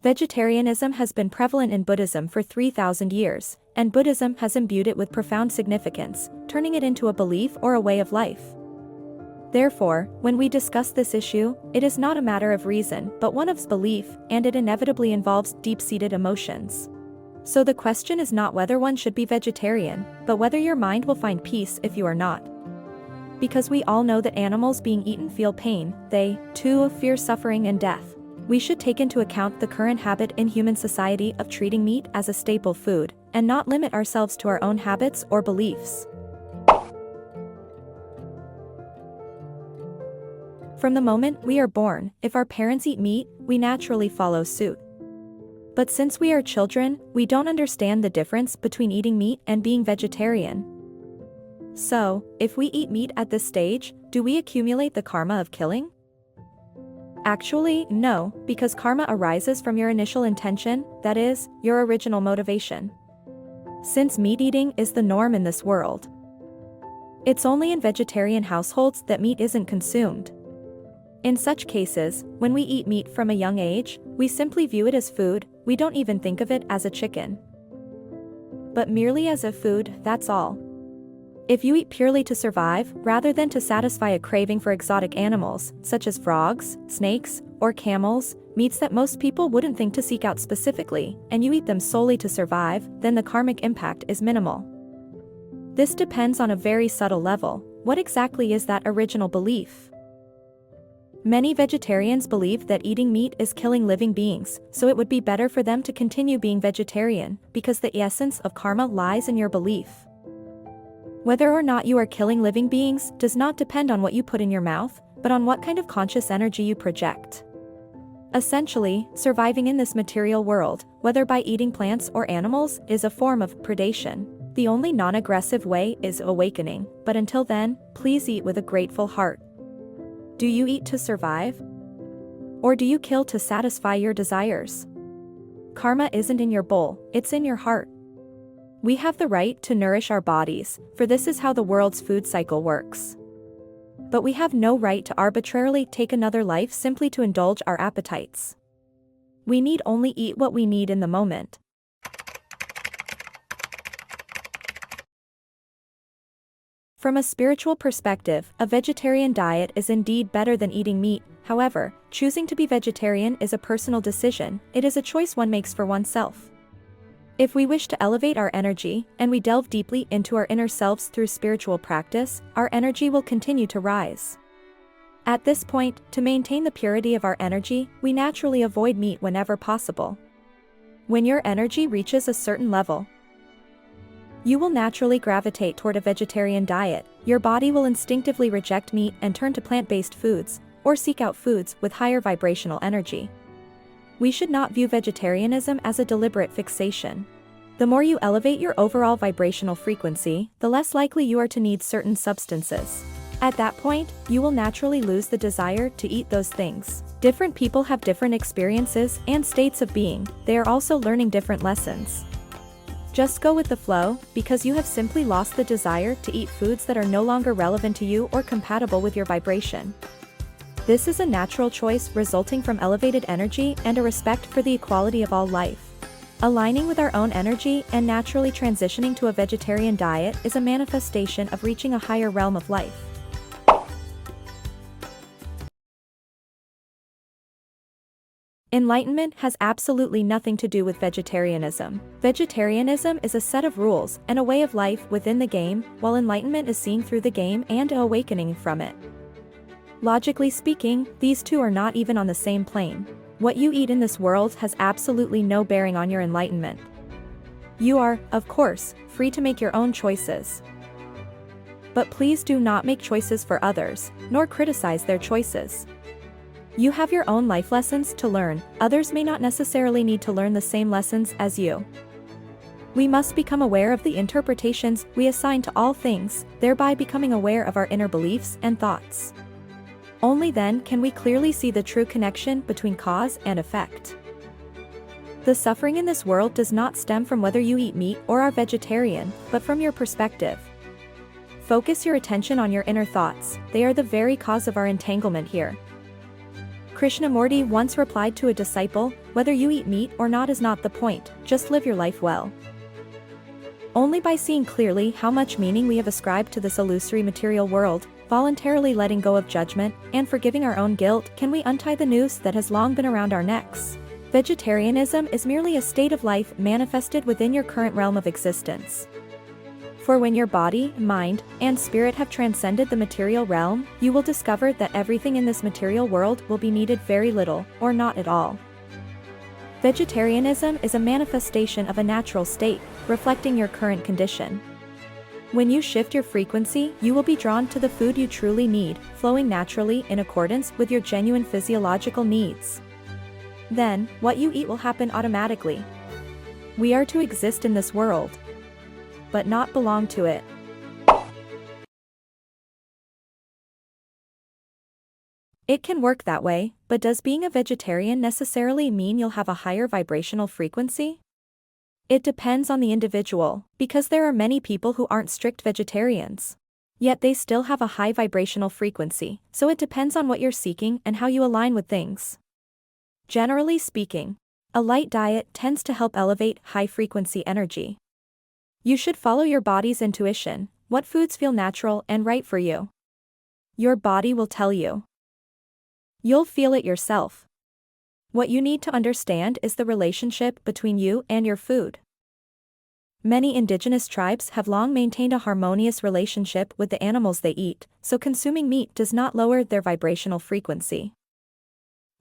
Vegetarianism has been prevalent in Buddhism for 3,000 years, and Buddhism has imbued it with profound significance, turning it into a belief or a way of life. Therefore, when we discuss this issue, it is not a matter of reason but one of belief, and it inevitably involves deep-seated emotions. So the question is not whether one should be vegetarian, but whether your mind will find peace if you are not. Because we all know that animals being eaten feel pain, they, too, fear suffering and death. We should take into account the current habit in human society of treating meat as a staple food, and not limit ourselves to our own habits or beliefs. From the moment we are born, if our parents eat meat, we naturally follow suit. But since we are children, we don't understand the difference between eating meat and being vegetarian. So, if we eat meat at this stage, do we accumulate the karma of killing? Actually, no, because karma arises from your initial intention, that is, your original motivation. Since meat eating is the norm in this world, it's only in vegetarian households that meat isn't consumed. In such cases, when we eat meat from a young age, we simply view it as food, we don't even think of it as a chicken, but merely as a food, that's all. If you eat purely to survive, rather than to satisfy a craving for exotic animals, such as frogs, snakes, or camels, meats that most people wouldn't think to seek out specifically, and you eat them solely to survive, then the karmic impact is minimal. This depends on a very subtle level. What exactly is that original belief? Many vegetarians believe that eating meat is killing living beings, so it would be better for them to continue being vegetarian, because the essence of karma lies in your belief. Whether or not you are killing living beings does not depend on what you put in your mouth, but on what kind of conscious energy you project. Essentially, surviving in this material world, whether by eating plants or animals, is a form of predation. The only non-aggressive way is awakening, but until then, please eat with a grateful heart. Do you eat to survive? Or do you kill to satisfy your desires? Karma isn't in your bowl, it's in your heart. We have the right to nourish our bodies, for this is how the world's food cycle works. But we have no right to arbitrarily take another life simply to indulge our appetites. We need only eat what we need in the moment. From a spiritual perspective, a vegetarian diet is indeed better than eating meat. However, choosing to be vegetarian is a personal decision, it is a choice one makes for oneself. If we wish to elevate our energy, and we delve deeply into our inner selves through spiritual practice, our energy will continue to rise. At this point, to maintain the purity of our energy, we naturally avoid meat whenever possible. When your energy reaches a certain level, you will naturally gravitate toward a vegetarian diet. Your body will instinctively reject meat and turn to plant-based foods, or seek out foods with higher vibrational energy. We should not view vegetarianism as a deliberate fixation. The more you elevate your overall vibrational frequency, the less likely you are to need certain substances. At that point, you will naturally lose the desire to eat those things. Different people have different experiences and states of being, they are also learning different lessons. Just go with the flow, because you have simply lost the desire to eat foods that are no longer relevant to you or compatible with your vibration. This is a natural choice resulting from elevated energy and a respect for the equality of all life. Aligning with our own energy and naturally transitioning to a vegetarian diet is a manifestation of reaching a higher realm of life. Enlightenment has absolutely nothing to do with vegetarianism. Vegetarianism is a set of rules and a way of life within the game, while enlightenment is seeing through the game and awakening from it. Logically speaking, these two are not even on the same plane. What you eat in this world has absolutely no bearing on your enlightenment. You are, of course, free to make your own choices. But please do not make choices for others, nor criticize their choices. You have your own life lessons to learn, others may not necessarily need to learn the same lessons as you. We must become aware of the interpretations we assign to all things, thereby becoming aware of our inner beliefs and thoughts. Only then can we clearly see the true connection between cause and effect. The suffering in this world does not stem from whether you eat meat or are vegetarian, but from your perspective. Focus your attention on your inner thoughts, they are the very cause of our entanglement here. Krishnamurti once replied to a disciple, "Whether you eat meat or not is not the point, just live your life well." Only by seeing clearly how much meaning we have ascribed to this illusory material world, voluntarily letting go of judgment, and forgiving our own guilt, can we untie the noose that has long been around our necks. Vegetarianism is merely a state of life manifested within your current realm of existence. For when your body, mind, and spirit have transcended the material realm, you will discover that everything in this material world will be needed very little, or not at all. Vegetarianism is a manifestation of a natural state, reflecting your current condition. When you shift your frequency, you will be drawn to the food you truly need, flowing naturally in accordance with your genuine physiological needs. Then, what you eat will happen automatically. We are to exist in this world, but not belong to it. It can work that way, but does being a vegetarian necessarily mean you'll have a higher vibrational frequency? It depends on the individual, because there are many people who aren't strict vegetarians. Yet they still have a high vibrational frequency, so it depends on what you're seeking and how you align with things. Generally speaking, a light diet tends to help elevate high-frequency energy. You should follow your body's intuition, what foods feel natural and right for you. Your body will tell you. You'll feel it yourself. What you need to understand is the relationship between you and your food. Many indigenous tribes have long maintained a harmonious relationship with the animals they eat, so consuming meat does not lower their vibrational frequency.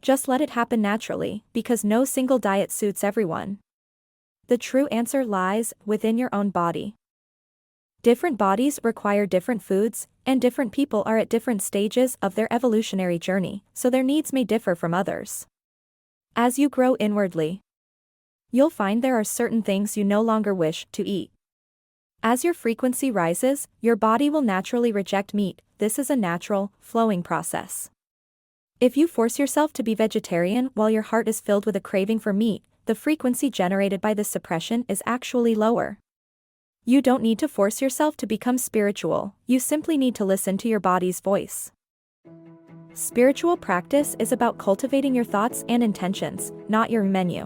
Just let it happen naturally, because no single diet suits everyone. The true answer lies within your own body. Different bodies require different foods, and different people are at different stages of their evolutionary journey, so their needs may differ from others. As you grow inwardly, you'll find there are certain things you no longer wish to eat. As your frequency rises, your body will naturally reject meat. This is a natural, flowing process. If you force yourself to be vegetarian while your heart is filled with a craving for meat, the frequency generated by this suppression is actually lower. You don't need to force yourself to become spiritual, you simply need to listen to your body's voice. Spiritual practice is about cultivating your thoughts and intentions, not your menu.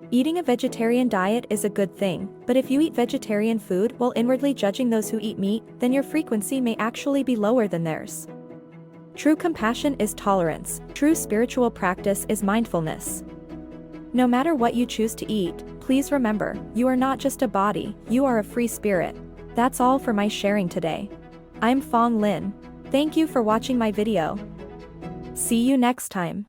Eating a vegetarian diet is a good thing, but if you eat vegetarian food while inwardly judging those who eat meat, then your frequency may actually be lower than theirs. True compassion is tolerance, true spiritual practice is mindfulness. No matter what you choose to eat, please remember, you are not just a body, you are a free spirit. That's all for my sharing today. I'm Fang Lin. Thank you for watching my video. See you next time.